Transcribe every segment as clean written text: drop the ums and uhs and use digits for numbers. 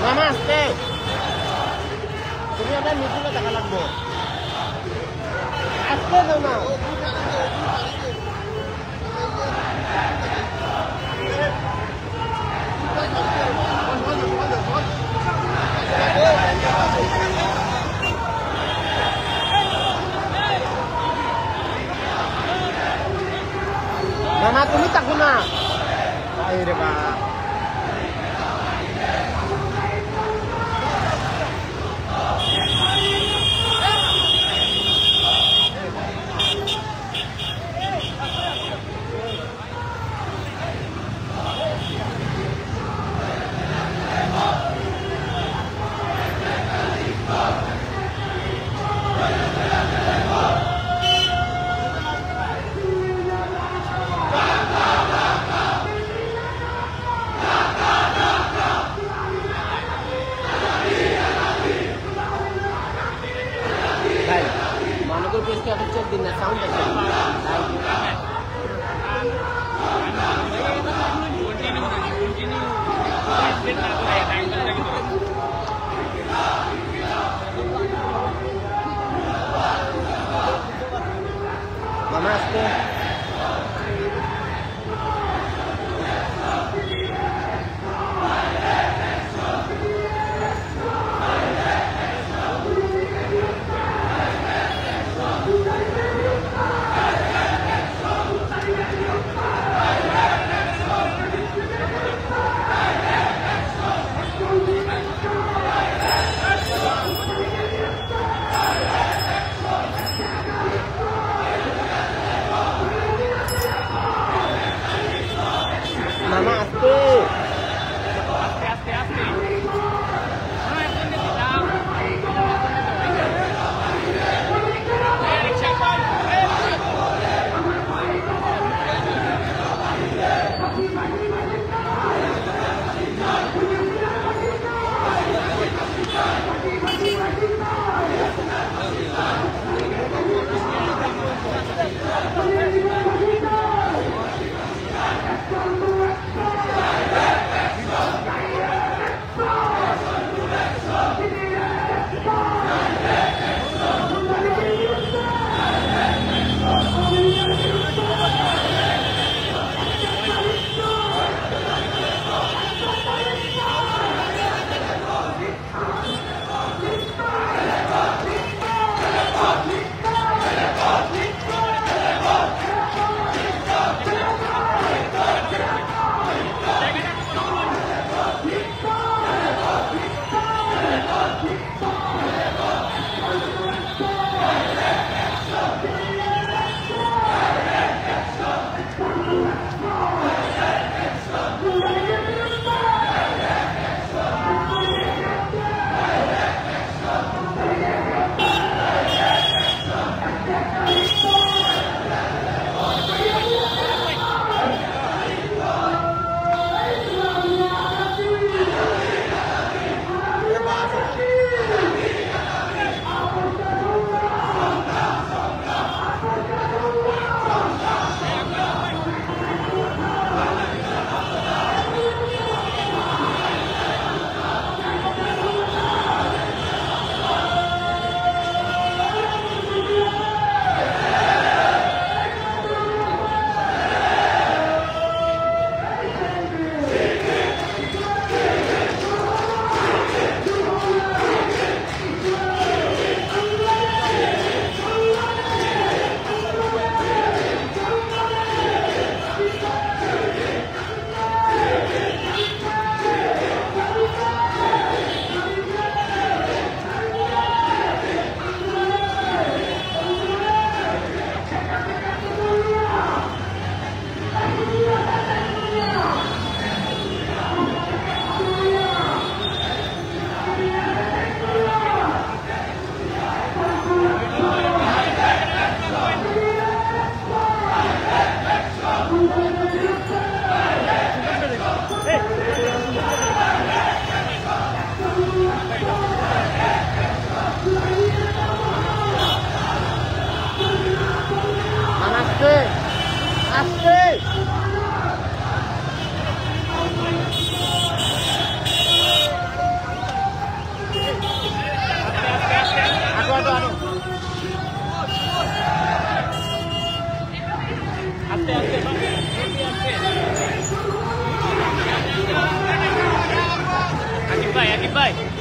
মামা আসতে তুমি আবার মিটিংয়ে দেখা লাগবো আসতে যাও না মামা তুমি থাকো না রে বা bye.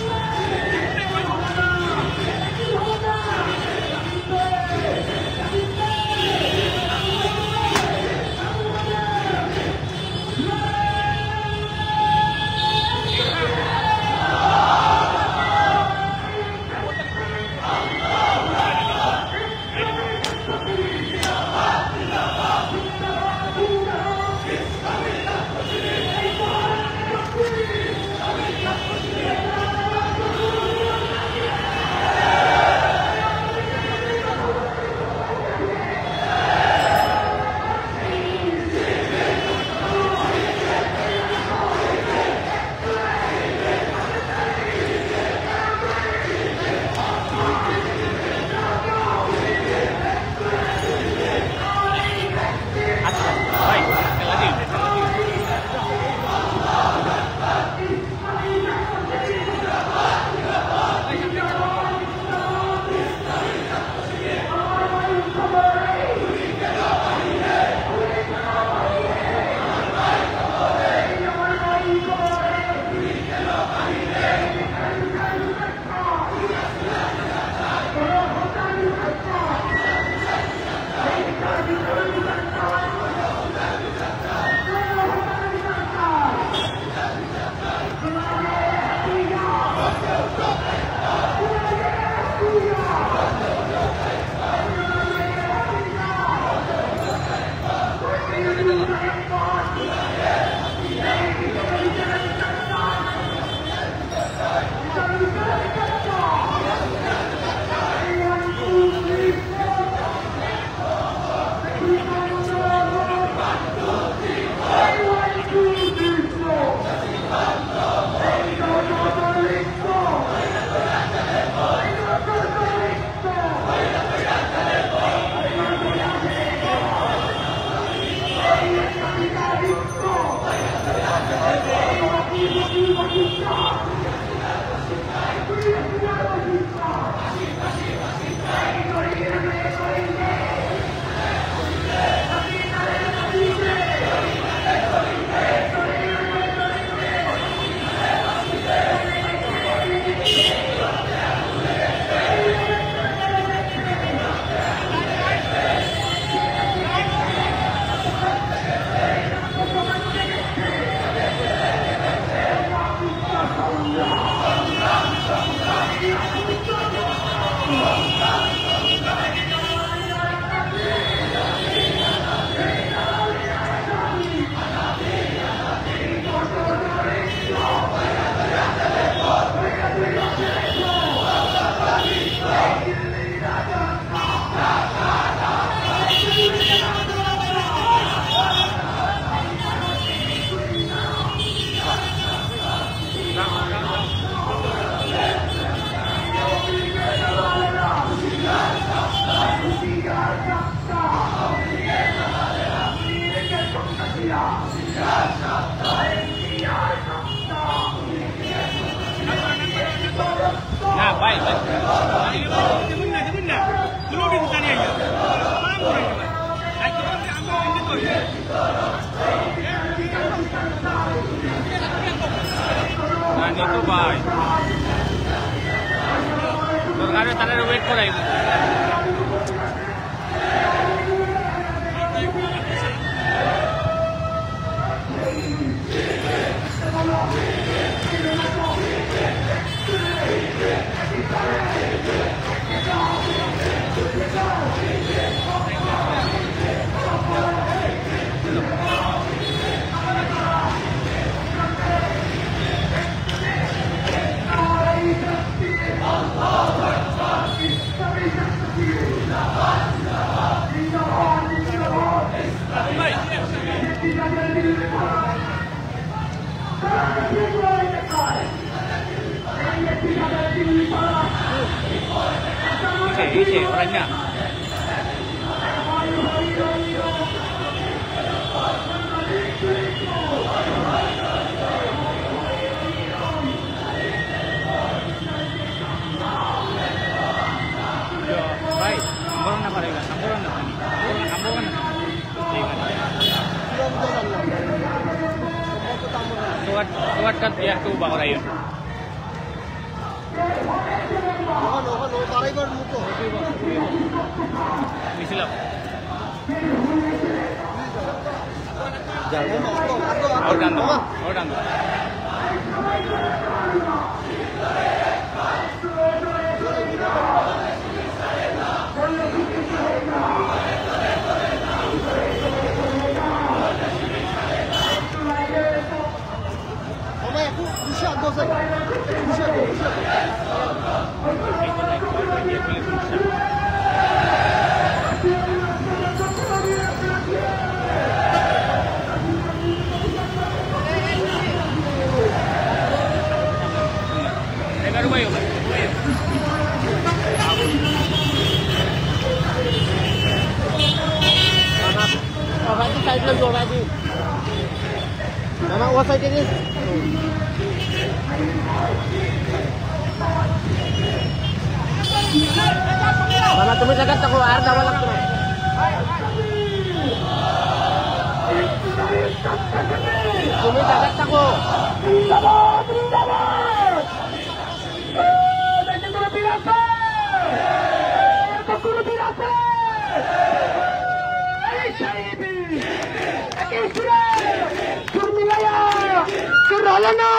Nandito ba? Dorkano tanan wait ko lang. Isi orangnya. Baik, amburan apa lagi? Amburan apa ini? Amburan. Tuat kat ya tu bang rayon. ওখানে দাঁড়াইবার মতো মিছিলাম যাও ওর ডান দাও ওর ডান দাও একটু খুশি আগ্রহ খুশি baru bayo bayo Itu side lang doon lagi. Mama, what side it is? Mama, তুমি জায়গা থাকো আর দাও লাগতো না। তুমি জায়গা থাকো। Keralana.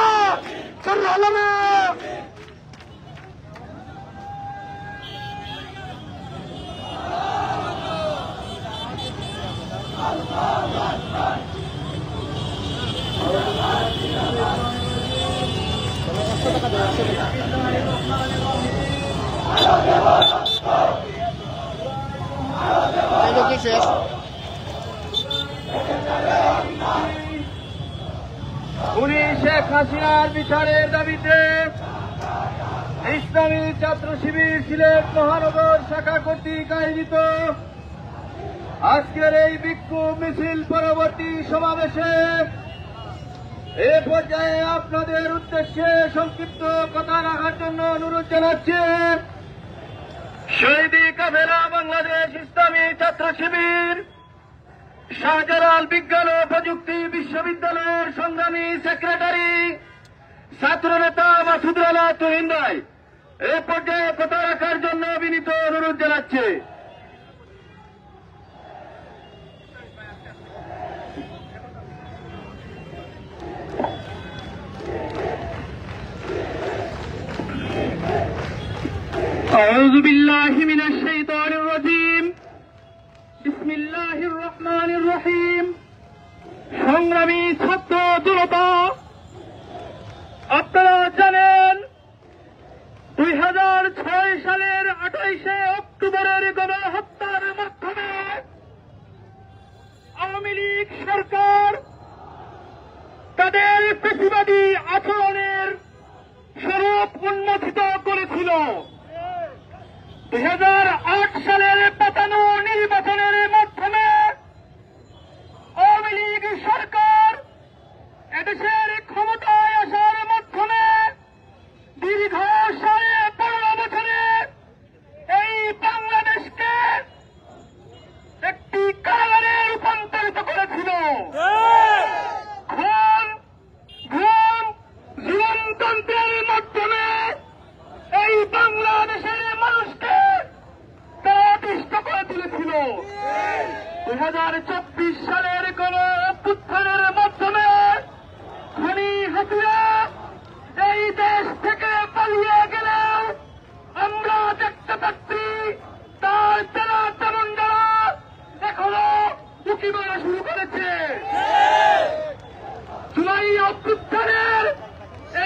উনি শেখ হাসিনার বিচারের দাবিতে ইসলামী ছাত্র শিবির সিলেট মহানগর শাখা কর্তৃক আয়োজিত আজকের এই বিক্ষোভ মিছিল পরবর্তী সমাবেশে এ পর্যায়ে আপনাদের উদ্দেশ্যে সংক্ষিপ্ত কথা রাখার জন্য অনুরোধ জানাচ্ছি। শহীদ কাফেলা বাংলাদেশ ইসলামী ছাত্র শিবির শাহজালাল বিজ্ঞান ও প্রযুক্তি বিশ্ববিদ্যালয়ের সংগ্রামী সেক্রেটারি ছাত্রনেতা মাসুদ রানা তুহিন ভাই এ পর্যায়ে কথা রাখার জন্য বিনীত অনুরোধ জানাচ্ছে। আউযু বিল্লাহি মিনাশ শাইতানির রাজীম বিসমিল্লাহির রহমানির রহিম। সংগ্রামী ছাত্র জনতা, আপনারা জানেন 2006 সালের 28শে অক্টোবরের গণহত্যার মাধ্যমে আওয়ামী লীগ সরকার তাদের ফ্যাসিবাদী আচরণের স্বরূপ উন্মোচিত করেছিল। 2008 সালের 55 নির্বাচনের মাধ্যমে আওয়ামী লীগ সরকার এদেশের ক্ষমতায় আসার মাধ্যমে দীর্ঘ 15.5 বছরে এই বাংলাদেশকে একটি কারাগারে রূপান্তরিত করেছিল। জীবনতন্ত্রের মাধ্যমে এই বাংলাদেশের মানুষকে তারা অতিষ্ঠ করে তুলেছিল। 2024 সালের গণ অভ্যুত্থানের মাধ্যমে খনি হাসিনা এই দেশ থেকে পালিয়ে গেলেও আমরা দেখতে পাচ্ছি তার যারা তেমনরা এখনো উঁকি মারা শুরু করেছে। জুলাই অভ্যুত্থানের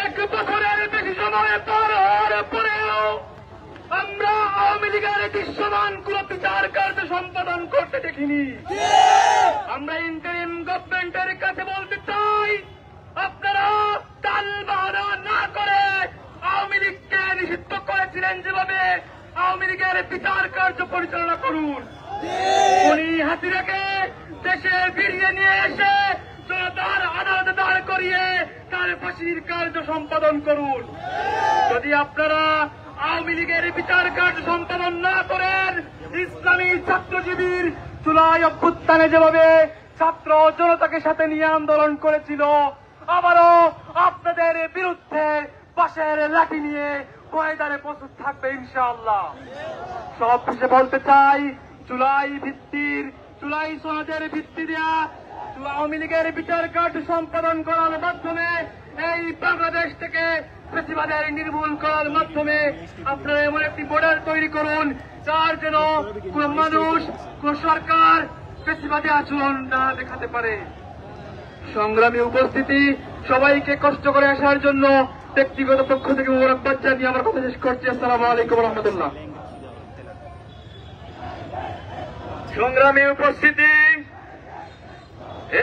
1 বছরের বেশি সময় পার হওয়ার পরেও আমরা আওয়ামী লীগের দৃশ্যমান কোন বিচার কার্য সম্পাদন করতে দেখিনি। আমরা ইন্টারিম গভর্নমেন্টের কাছে বলতে চাই, আপনারা তাল বাহানা না করে আওয়ামী লীগকে নিষিদ্ধ করেছিলেন যেভাবে আওয়ামী লীগের বিচার কার্য পরিচালনা করুন। উনি হাসিনাকে দেশে ফিরিয়ে নিয়ে এসে জনতার আদালতে দাঁড় করিয়ে তার ফাঁসির কার্য সম্পাদন করুন। যদি আপনারা আওয়ামী লীগের বিচার কার্য সম্পাদন না করেন, ইসলামী ছাত্র শিবির জুলাই অভ্যুত্থানে যেভাবে ছাত্র জনতাকে সাথে নিয়ে আন্দোলন করেছিল, আবারও আপনাদের বিরুদ্ধে পাশের লাঠি নিয়ে ময়দানে প্রস্তুত থাকবে ইনশাআল্লাহ। সব শেষে বলতে চাই, জুলাই সনদের ভিত্তি দেয়া আওয়ামী লীগের বিচার কার্য সম্পাদন করার মাধ্যমে এই বাংলাদেশ থেকে ফ্যাসিবাদের নির্মূল করার মাধ্যমে আপনারা এমন একটি বর্ডার তৈরি করুন যার যেন কোন মানুষ, কোন সরকার ফ্যাসিবাদী আচরণ না দেখাতে পারে। সংগ্রামী উপস্থিতি, সবাইকে কষ্ট করে আসার জন্য ব্যক্তিগত পক্ষ থেকে মোবারকবাদ জানিয়ে আমার কথা শেষ করছি। আসসালামু আলাইকুম রহমতুল্লাহ। সংগ্রামী উপস্থিতি,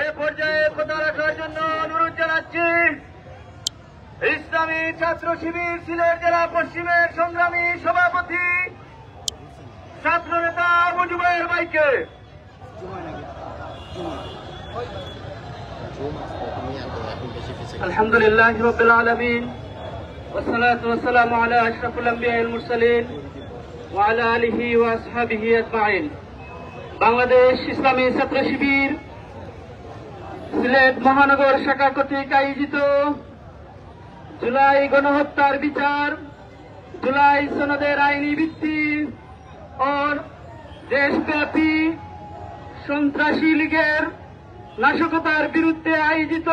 এ পর্যায়ে কথা রাখার জন্য অনুরোধ জানাচ্ছি ইসলামী ছাত্র শিবির সিলেট জেলা পশ্চিমের সংগ্রামী সভাপতি ছাত্র নেতা আবু জুবায়ের ভাইকে। আলহামদুলিল্লাহ রাব্বিল আলামিন ওয়াসসালাতু ওয়াসসালামু আলা আশরাফিল আম্বিয়াল মুরসালিন ওয়া আলা আলিহি ওয়া আসহাবিহি আজমাইন। বাংলাদেশ ইসলামী ছাত্র শিবির সিলেট মহানগর শাখা কর্তৃক আয়োজিত জুলাই গণহত্যার বিচার, জুলাই সনদের আইনি ভিত্তি ও দেশব্যাপী সন্ত্রাসী লীগের নাশকতার বিরুদ্ধে আয়োজিত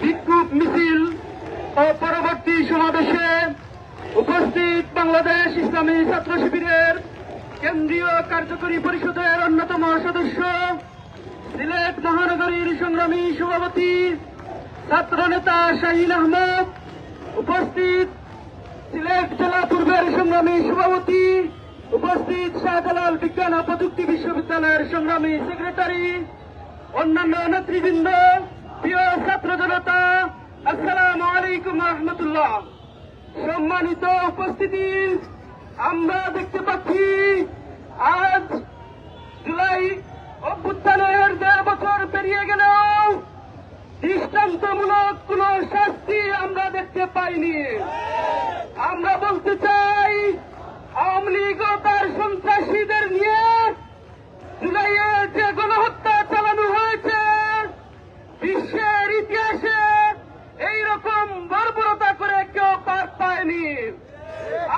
বিক্ষোভ মিছিল ও পরবর্তী সমাবেশে উপস্থিত বাংলাদেশ ইসলামী ছাত্র শিবিরের কেন্দ্রীয় কার্যকরী পরিষদের অন্যতম সদস্য, সিলেট মহানগরীর সংগ্রামী সভাপতি ছাত্র নেতা শাহীন আহমদ, উপস্থিত সিলেট জেলা পূর্বের সংগ্রামী সভাপতি, উপস্থিত শাহজালাল বিজ্ঞান ও প্রযুক্তি বিশ্ববিদ্যালয়ের সংগ্রামী সেক্রেটারি, অন্যান্য নেতৃবৃন্দ, প্রিয় ছাত্র জনতা, আসসালামু আলাইকুম রহমতুল্লাহ। সম্মানিত উপস্থিতি, আমরা দেখতে পাচ্ছি আজ জুলাই অভ্যুত্থানের 1.5 বছর পেরিয়ে গেলেও দৃষ্টান্তমূলক কোন শাস্তি আমরা দেখতে পাইনি। আমরা বলতে চাই, আওয়ামী লীগ ও তার সন্ত্রাসীদের নিয়ে জুলাইয়ে যে গণহত্যা চালানো হয়েছে, বিশ্বের ইতিহাসে এইরকম বর্বরতা করে কেউ পার পায়নি।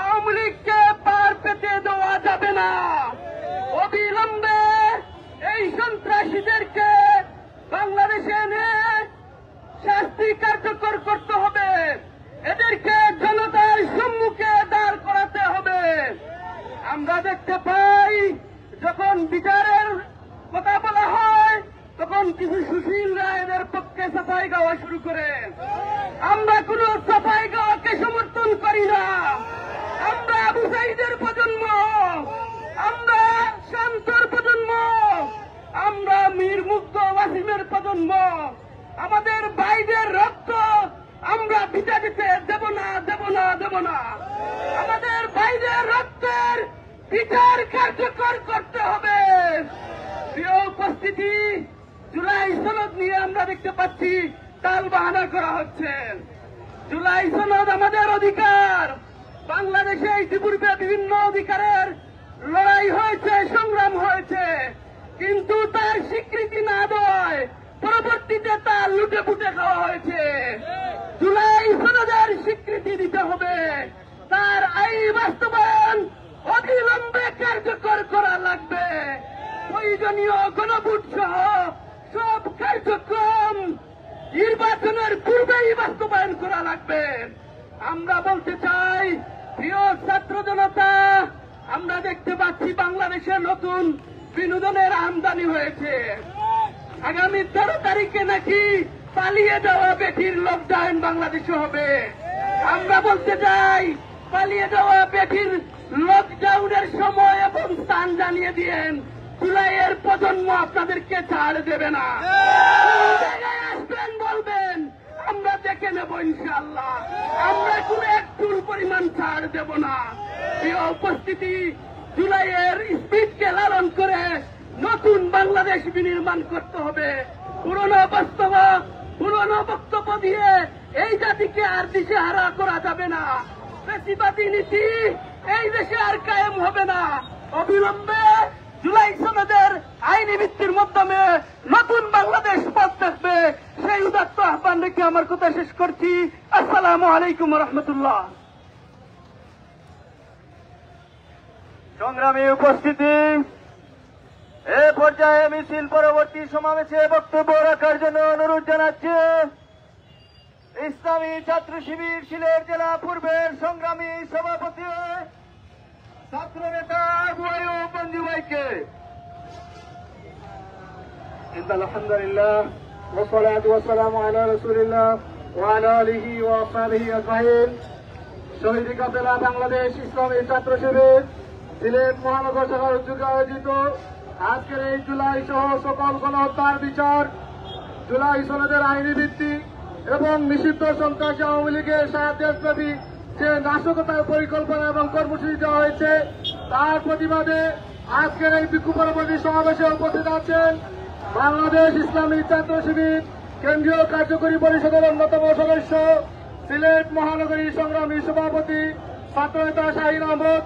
আওয়ামী লীগকে পার পেতে দেওয়া যাবে না। অবিলম্বে এই সন্ত্রাসীদেরকে বাংলাদেশে এনে শাস্তি কার্যকর করতে হবে। এদেরকে জনতার সম্মুখে দাঁড় করাতে হবে। আমরা দেখতে পাই, যখন বিচারের কথা বলা হয় তখন কিছু সুশীল রায়দের পক্ষে সাফাই গাওয়া শুরু করে। আমরা কোন সাফাই গাওয়াকে সমর্থন করি না। আমরা আবু সাঈদের প্রজন্ম, আমরা শান্তর প্রজন্ম, আমরা মীর মুগ্ধ ওয়াসিমের প্রজন্ম। আমাদের ভাইদের রক্ত আমরা ভিজা দিতে দেব না, দেব না, দেব না। আমাদের ভাইদের রক্তের বিচার কার্যকর করতে হবে। প্রিয় উপস্থিতি, জুলাই সনদ নিয়ে আমরা দেখতে পাচ্ছি টাল বাহানা করা হচ্ছে। জুলাই সনদ আমাদের অধিকার। বাংলাদেশে ইতিপূর্বে বিভিন্ন অধিকারের লড়াই হয়েছে, সংগ্রাম হয়েছে, কিন্তু তার স্বীকৃতি না দেওয়ায় পরবর্তীতে তার লুটে পুটে খাওয়া হয়েছে। জুলাই সনদের স্বীকৃতি দিতে হবে। তার আইন বাস্তবায়ন অবিলম্বে কার্যকর করা লাগবে। প্রয়োজনীয় গণভোট সহ সব কার্যক্রম নির্বাচনের পূর্বেই বাস্তবায়ন করা লাগবে। আমরা বলতে চাই, প্রিয় ছাত্র জনতা, আমরা দেখতে পাচ্ছি বাংলাদেশে নতুন বিনোদনের আমদানি হয়েছে। আগামী 13 তারিখে নাকি পালিয়ে যাওয়া বেটির লকডাউন বাংলাদেশে হবে। আমরা বলতে চাই, পালিয়ে যাওয়া বেটির লকডাউনের সময় এবং স্থান জানিয়ে দিয়েন। জুলাইয়ের প্রজন্ম আপনাদেরকে ছাড় দেবে না। কোন জায়গায় আসবেন বলবেন, আমরা দেখে নেব ইনশাআল্লাহ। আমরা কোন একটু পরিমাণ ছাড় দেব না। প্রিয় উপস্থিতি, জুলাইয়ের স্পিডকে লালন করে নতুন বাংলাদেশ বিনির্মাণ করতে হবে। পুরনো বক্তব্য দিয়ে এই জাতিকে আর দিশেহারা করা যাবে না। ফ্যাসিবাদী নীতি এই দেশে আর কায়েম হবে না। অবিলম্বে জুলাই সনদের আইনি ভিত্তির মাধ্যমে নতুন বাংলাদেশ পথ থাকবে, সেই উদাত্ত আহ্বান রেখে আমার কথা শেষ করছি। আসসালামু আলাইকুম রহমতুল্লাহ। সংগ্রামী উপস্থিতি, এ পর্যায়ে মিছিল পরবর্তী সমাবেশে বক্তব্য রাখার জন্য অনুরোধ জানাচ্ছে ইসলামী ছাত্র শিবির সিলেট জেলা পূর্বের সংগ্রামী সভাপতি ছাত্র নেতা আবু মঞ্জু ভাইকে। আলহামদুলিল্লাহ ওয়াসসালাতু ওয়াসসালামু আলা রাসূলিল্লাহ ওয়া আলা আলিহি ওয়া আসহাবিহি আজমাইন। শহীদ কাফেলা বাংলাদেশ ইসলামী ছাত্র শিবির সিলেট মহানগর শাখার উদ্যোগে আয়োজিত আজকের এই জুলাই সহ সকল গণহত্যার বিচার, জুলাই সনদের আইনি ভিত্তি এবং নিষিদ্ধ সন্ত্রাসী আওয়ামী লীগের 7 দেশব্যাপী যে নাশকতার পরিকল্পনা এবং কর্মসূচি দেওয়া হয়েছে তার প্রতিবাদে আজকের এই বিক্ষোভ পরবর্তী সমাবেশে উপস্থিত আছেন বাংলাদেশ ইসলামী ছাত্র শিবির কেন্দ্রীয় কার্যকরী পরিষদের অন্যতম সদস্য, সিলেট মহানগরী সংগ্রামী সভাপতি ছাত্রনেতা শাহিন আহমদ,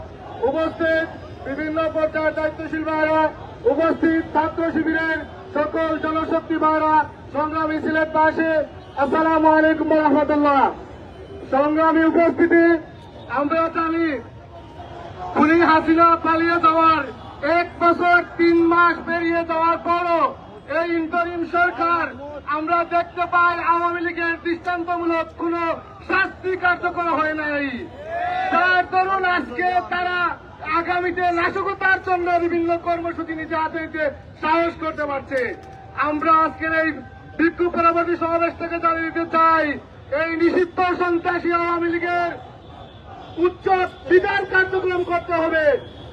উপস্থিত বিভিন্ন পর্যায়ের দায়িত্বশীল ভাইরা, উপস্থিত ছাত্র শিবিরের সকল জনশক্তি ভাইরা, সংগ্রামী সিলেটবাসী, আসসালামু আলাইকুম রহমতুল্লাহ। সংগ্রামী উপস্থিতি, আমরা জানি খুনি হাসিনা পালিয়ে যাওয়ার 1 বছর 3 মাস পেরিয়ে যাওয়ার পরও এই ইন্টারিম সরকার আমরা দেখতে পাই আওয়ামী লীগের দৃষ্টান্তমূলক কোন শাস্তি কার্যকর হয় নাই, যার দরুন আজকে তারা আগামীতে নাশকতার জন্য বিভিন্ন কর্মসূচি নিতে হাতে নিতে সাহস করতে পারছে। আমরা আজকের এই বিক্ষোভ পরবর্তী সমাবেশ থেকে জানিয়ে দিতে চাই, এই নিষিদ্ধ সন্ত্রাসী আওয়ামী লীগের উচ্চ বিচার কার্যক্রম করতে হবে।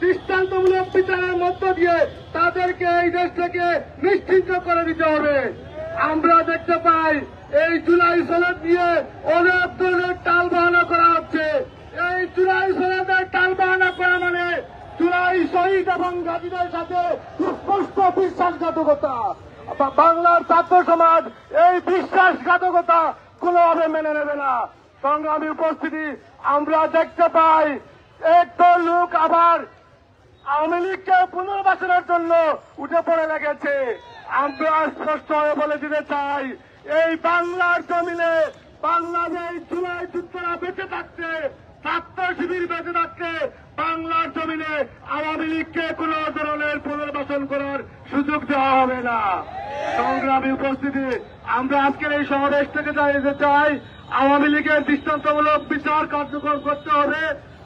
দৃষ্টান্তমূলক বিচারের মধ্য দিয়ে তাদেরকে এই দেশ থেকে নিশ্চিহ্ন করে দিতে হবে। আমরা দেখতে পাই এই জুলাই সনদ নিয়ে অনেক ধরনের টালবাহানা করা হচ্ছে। এই জুলাই সনদের টালবাহানা করা মানে জুলাই শহীদ এবং গাজীদের সাথে স্পষ্ট বিশ্বাসঘাতকতা। বাংলার ছাত্র সমাজ এই বিশ্বাসঘাতকতা কোনোভাবে মেনে নেবে না। সংগ্রামী উপস্থিতি, আমরা দেখতে পাই একদল লোক আবার আওয়ামী লীগকে পুনর্বাসনের জন্য উঠে পড়ে লেগেছে। আমরা স্পষ্ট হয়ে বলে দিতে চাই, এই বাংলার জমিনে বাংলাদেশ জুলাই যুদ্ধরা বেঁচে থাকতে, ছাত্র শিবির বেঁচে থাকতে বাংলার জমিনে আওয়ামী লীগকে কোন ধরনের পুনর্বাসন করার সুযোগ দেওয়া হবে না। সংগ্রামী উপস্থিতি, আমরা আজকের এই সমাবেশ থেকে জানিয়ে চাই, আওয়ামী লীগের দৃষ্টান্তমূলক বিচার কার্যকর করতে হবে,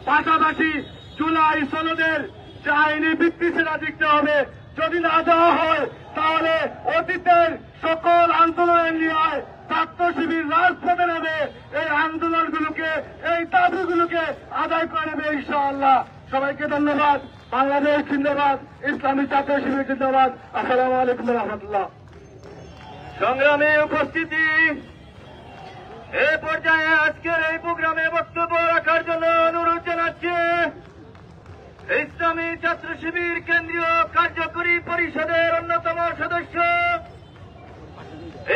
পাশাপাশি জুলাই সনদের যে আইনি ভিত্তি সেটা দিতে হবে। যদি না দেওয়া হয় তাহলে অতীতের সকল আন্দোলনের নিয়ে ছাত্র শিবির রাজপথে নেবে, এই আন্দোলনগুলোকে, এই দাবিগুলোকে আদায় করে নেবে ইনশাআল্লাহ। সবাইকে ধন্যবাদ। বাংলাদেশ জিন্দাবাদ, ইসলামী ছাত্র শিবির জিন্দাবাদ। আসসালামু আলাইকুম রহমতুল্লাহ। সংগ্রামী উপস্থিতি, এই পর্যায়ে আজকের এই প্রোগ্রামে বক্তব্য রাখার জন্য অনুরোধ জানাচ্ছি ইসলামী ছাত্র শিবির কেন্দ্রীয় কার্যকরী পরিষদের অন্যতম সদস্য,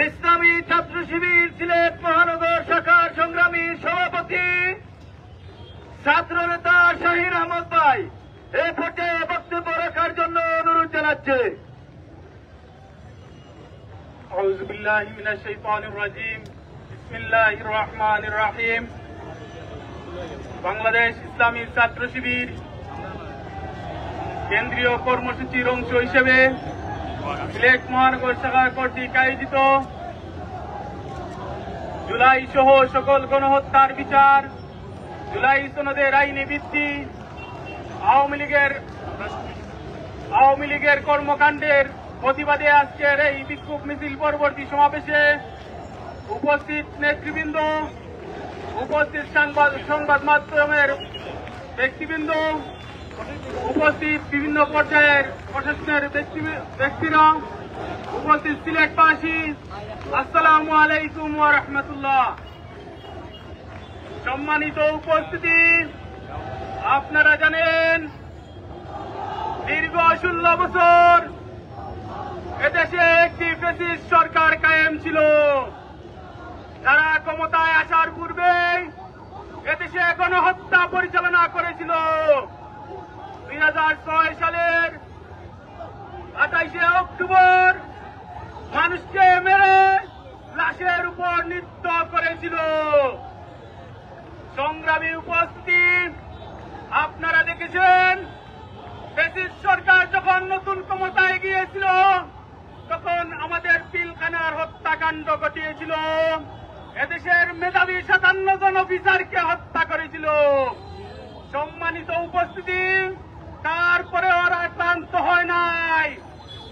ইসলামী ছাত্র শিবির সিলেট মহানগর শাখার সংগ্রামী সভাপতি ছাত্র নেতা শাহিন আহমদ ভাই এই পর্যায়ে বক্তব্য রাখার জন্য অনুরোধ জানাচ্ছে। আউযু বিল্লাহি মিনাশ শাইতানির রাজীম। বিসমিল্লাহির রহমানির রহিম। বাংলাদেশ ইসলামী ছাত্র শিবির কেন্দ্রীয় কর্মসূচির অংশ হিসেবে সিলেট মহানগর শাখা কর্তৃক আয়োজিত জুলাই সহ সকল গণহত্যার বিচার, জুলাই সনদের আইনি ভিত্তি, আওয়ামী লীগের কর্মকাণ্ডের প্রতিবাদে আজকের এই বিক্ষোভ মিছিল পরবর্তী সমাবেশে উপস্থিত নেতৃবৃন্দ, উপস্থিত সংবাদ মাধ্যমের ব্যক্তিবৃন্দ, উপস্থিত বিভিন্ন পর্যায়ের প্রশাসনের ব্যক্তিরা, উপস্থিত সিলেটবাসী, আসসালামু আলাইকুম ওয়া রাহমাতুল্লাহ। সম্মানিত উপস্থিতি, আপনারা জানেন দীর্ঘ 16 বছর এদেশে একটি ফ্যাসিস্ট সরকার কায়েম ছিল, যারা ক্ষমতায় আসার পূর্বে এদেশে গণহত্যা পরিচালনা করেছিল। 2006 সালের 28শে অক্টোবর মানুষকে মেরে লাশের উপর নৃত্য করেছিল। সংগ্রামী উপস্থিতি, আপনারা দেখেছেন ফ্যাসিস্ট সরকার যখন নতুন ক্ষমতায় গিয়েছিল তখন আমাদের পিলখানার হত্যাকাণ্ড ঘটিয়েছিল। এদেশের মেধাবী 57 জন অফিসারকে হত্যা করেছিল। সম্মানিত উপস্থিতি, তারপরে ওরা ক্লান্ত হয় নাই।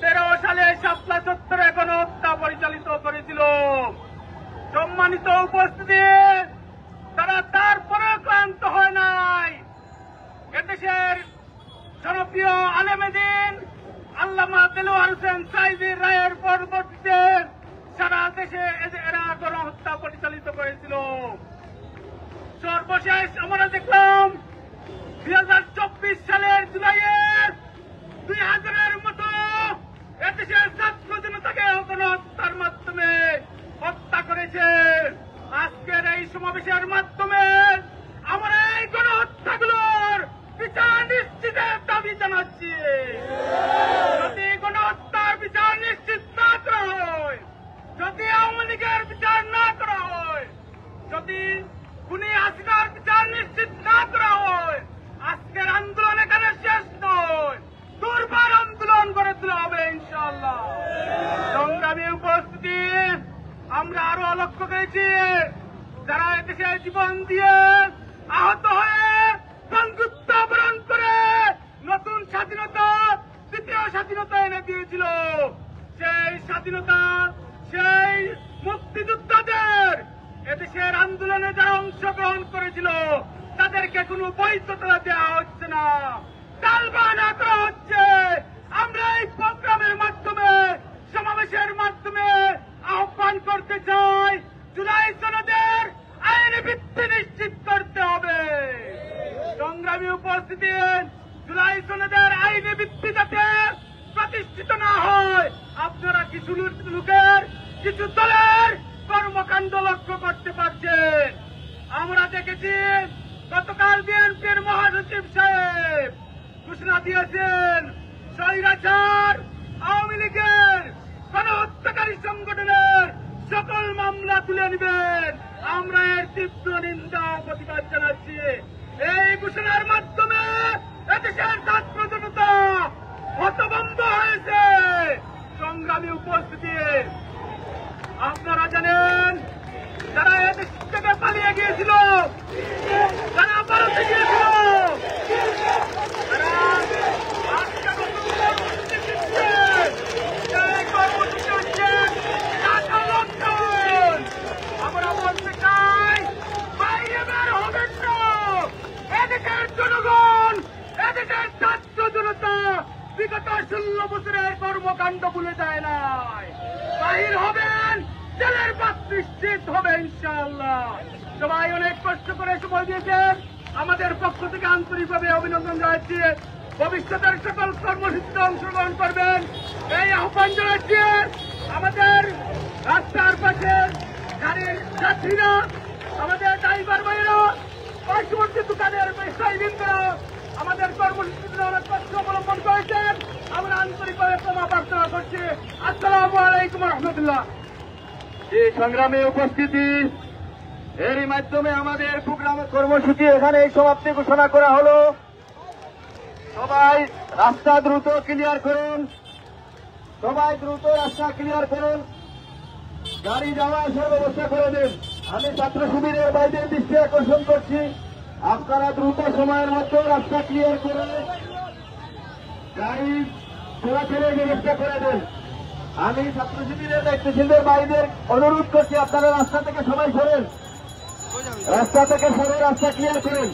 13 সালে শাপলা চত্বরে গণহত্যা পরিচালিত করেছিল। সম্মানিত উপস্থিতি, তারা তারপরে ক্লান্ত হয় নাই। এদেশের জনপ্রিয় আলেমেদিন আল্লামা দেলোয়ার হোসেন সাইদির রায়ের পরবর্তীতে সারা দেশে এরা গণহত্যা পরিচালিত করেছিল। সর্বশেষ আমরা দেখলাম 2024 সালের জুলাইয়ে 2000-এর মতো এদেশের ছাত্র জনতাকে গণহত্যার মাধ্যমে হত্যা করেছে। আজকের এই সমাবেশের মাধ্যমে আমরা এই গণহত্যাগুলোর বিচার নিশ্চিতের দাবি জানাচ্ছি। যদি গণহত্যার বিচার নিশ্চিত না করা হয়, যদি আওয়ামী লীগের বিচার না করা হয়, যদি খুনি হাসিনার বিচার নিশ্চিত না করা হয়, আজকের আন্দোলন এখানে শেষ নয়, দুর্বার আন্দোলন গড়ে তোলা হবে ইনশাআল্লাহ। সংগ্রামী উপস্থিতি, আমরা আরো লক্ষ্য করেছি যারা এদেশে জীবন দিয়ে আহত হয়ে বন্ধুত্ব বরণ করে নতুন স্বাধীনতা, দ্বিতীয় স্বাধীনতা এনে দিয়েছিল। সেই স্বাধীনতা, সেই মুক্তিযোদ্ধাদের এদেশের আন্দোলনে যারা অংশগ্রহণ করেছিল তাদেরকে কোনো বৈধতা দেওয়া হচ্ছে না, টালবাহানা করা হচ্ছে। আমরা এই প্রোগ্রামের মাধ্যমে, সমাবেশের মাধ্যমে আহ্বান করতে চাই, জুলাই সনদের আইনি ভিত্তি নিশ্চিত করতে হবে। সংগ্রামী উপস্থিতি, জুলাই সনদের আইনি ভিত্তি যাতে প্রতিষ্ঠিত না হয়, আপনারা কিছু লোকের, কিছু দলের কর্মকাণ্ড লক্ষ্য করতে পারছেন। আমরা দেখেছি গতকাল বিএনপির মহাসচিব সাহেব ঘোষণা দিয়েছেন স্বৈরাচার আওয়ামী লীগের গণহত্যাকারী সংগঠনের সকল মামলা তুলে নেবেন। আমরা এর তীব্র নিন্দা ও প্রতিবাদ জানাচ্ছি। এই ঘোষণার মাধ্যমে এদেশের ছাত্র জনতা হতভম্ব হয়েছে। সংগ্রামী উপস্থিতি, আপনারা জানেন যারা এদেশ থেকে পালিয়ে গিয়েছিল, যারা ভারতে গিয়েছিল, তারা আজকে নতুন কর্মসূচি দিচ্ছে। সেই কর্মসূচি হচ্ছে টাকা লঙ্ঘন। আমরা বলতে চাই, বাইরে বের হবেন না। এদেশের জনগণ, এদেশের ছাত্র জনতা বিগত 16 বছরের কর্মকাণ্ড ভুলে যায় নাই। বাহির হবেন, জেলের বাস নিশ্চিত হবে ইনশাআল্লাহ। সবাই অনেক কষ্ট করে সময় দিয়েছেন, আমাদের পক্ষ থেকে আন্তরিকভাবে অভিনন্দন জানাচ্ছি। ভবিষ্যতের সকল কর্মসূচিতে অংশগ্রহণ করবেন এই আহ্বান জানাচ্ছি। আমাদের রাস্তার পাশে গাড়ির যাত্রীরা, আমাদের ড্রাইভার ভাইয়েরা, পার্শ্ববর্তী দোকানের ব্যবসায়ীবৃন্দরা আমাদের কর্মসূচিতে অনেক কষ্ট অবলম্বন করেছেন। আমরা আন্তরিকভাবে ক্ষমা প্রার্থনা করছি। আসসালামু আলাইকুম রহমতুল্লাহ। এই সংগ্রামে উপস্থিতি, এরই মাধ্যমে আমাদের প্রোগ্রাম কর্মসূচি এখানে সমাপ্তি ঘোষণা করা হলো। সবাই রাস্তা দ্রুত ক্লিয়ার করুন, সবাই দ্রুত রাস্তা ক্লিয়ার করুন, গাড়ি যাওয়া আসার ব্যবস্থা করে দিন। আমি ছাত্র শিবিরের বাইরের দৃষ্টি আকর্ষণ করছি, আপনারা দ্রুত সময়ের মধ্যে রাস্তা ক্লিয়ার করে গাড়ি চলাচলের ব্যবস্থা করে দেন। আমি ছাত্র শিবিরের দায়িত্বশীলদের বাইরের অনুরোধ করছি, আপনারা রাস্তা থেকে সবাই সরেন, রাস্তা থেকে সরে রাস্তা ক্লিয়ার করেন।